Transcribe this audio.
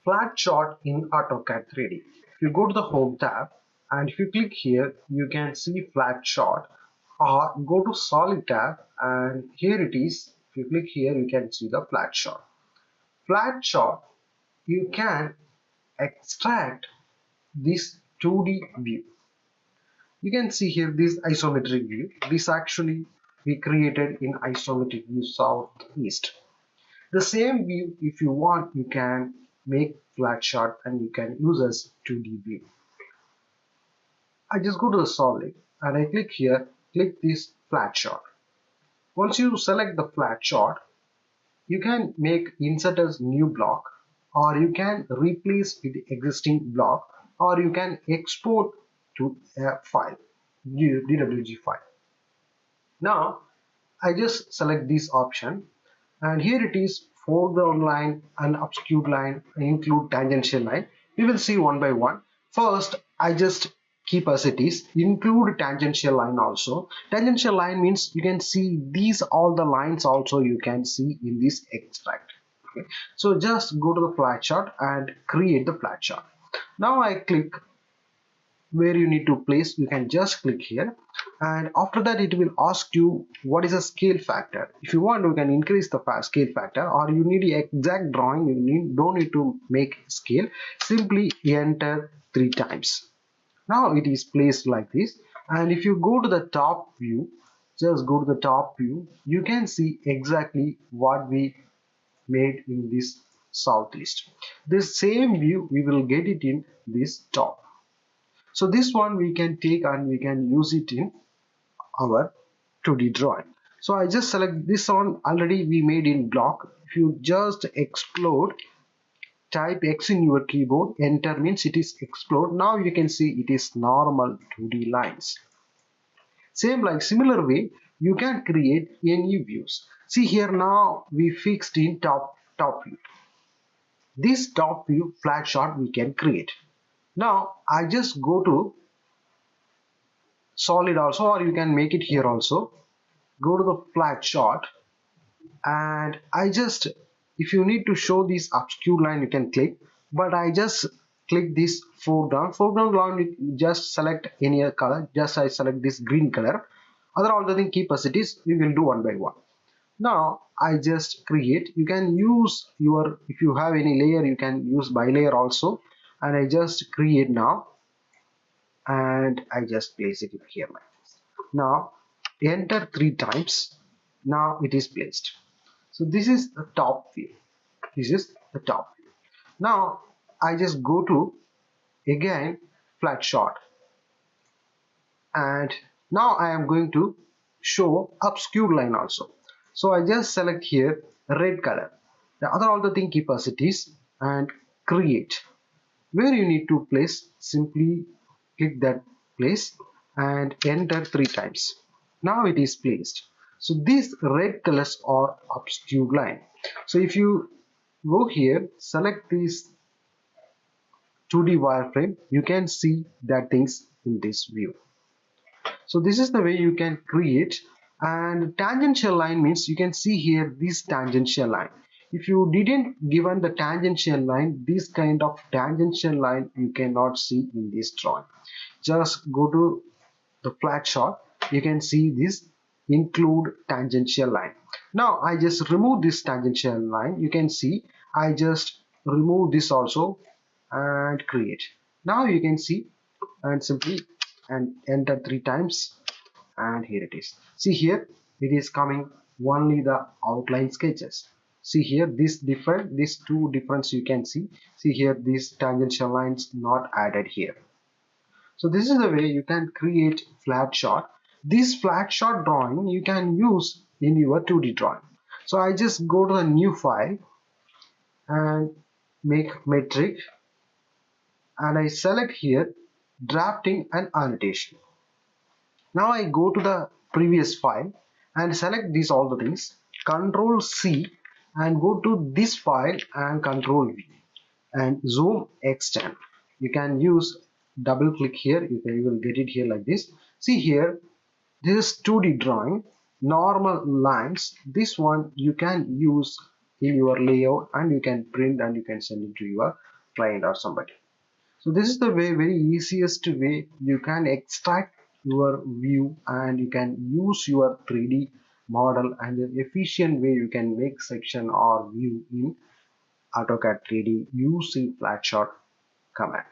Flatshot in AutoCAD 3D. If you go to the Home tab and if you click here, you can see Flatshot, or go to Solid tab and here it is. If you click here, you can see the Flatshot. Flatshot, you can extract this 2D view. You can see here this isometric view. This actually we created in isometric view southeast. The same view, if you want, you can make Flatshot and you can use as 2D view. I just go to the solid and I click here, click this Flatshot. Once you select the Flatshot, you can make insert as new block, or you can replace with the existing block, or you can export to a file, DWG file. Now I just select this option and here it is: foreground line and obscured line, include tangential line. We will see one by one. First, I just keep as it is, include tangential line also. Tangential line means you can see these all the lines also you can see in this extract. Okay. So just go to the Flatshot and create the Flatshot. Now I click where you need to place. You can just click here and after that it will ask you what is a scale factor. If you want, you can increase the scale factor, or you need the exact drawing, don't need to make scale, simply enter 3 times. Now it is placed like this, and if you go to the top view, just go to the top view, you can see exactly what we made in this southeast. This same view we will get it in this top. So this one we can take and we can use it in our 2D drawing. So I just select this one, already we made in block. If you just explode, type X in your keyboard, enter means it is explode. Now you can see it is normal 2D lines. Similar way you can create any views. See here, now we fixed in top view. This top view Flatshot we can create. Now I just go to solid also, or you can make it here also. Go to the Flatshot and I just, if you need to show this obscure line you can click, but I just click this foreground line, just select any other color. Just I select this green color. Other all the thing keep as it is. We will do one by one. Now I just create. You can use your, if you have any layer you can use by layer also, and I just create now and I just place it here like this. Now enter 3 times. Now it is placed. So this is the top view. This is the top view. Now I just go to again Flatshot and now I am going to show obscure line also. So I just select here red color. The other all the thing keep as it is and create. Where you need to place, simply click that place and enter 3 times. Now it is placed. So these red colors are obscure line. So if you go here, select this 2D wireframe, you can see that things in this view. So this is the way you can create. And tangential line means you can see here this tangential line. If you didn't given the tangential line, this kind of tangential line you cannot see in this drawing. Just go to the Flatshot, you can see this include tangential line. Now I just remove this tangential line. You can see I just remove this also and create. Now you can see and simply and enter 3 times and here it is. See here it is coming only the outline sketches. See here this different, these two difference you can see. See here these tangential lines not added here. So this is the way you can create Flatshot. This Flatshot drawing you can use in your 2D drawing. So I just go to the new file and make metric and I select here drafting and annotation. Now I go to the previous file and select these all the things, Control C and go to this file and Control V and zoom extend. You can use double click here, you will get it here like this. See here, this is 2D drawing, normal lines. This one you can use in your layout and you can print and you can send it to your client or somebody. So this is the way, very easiest way you can extract your view and you can use your 3D model, and the efficient way you can make section or view in AutoCAD 3D using Flatshot command.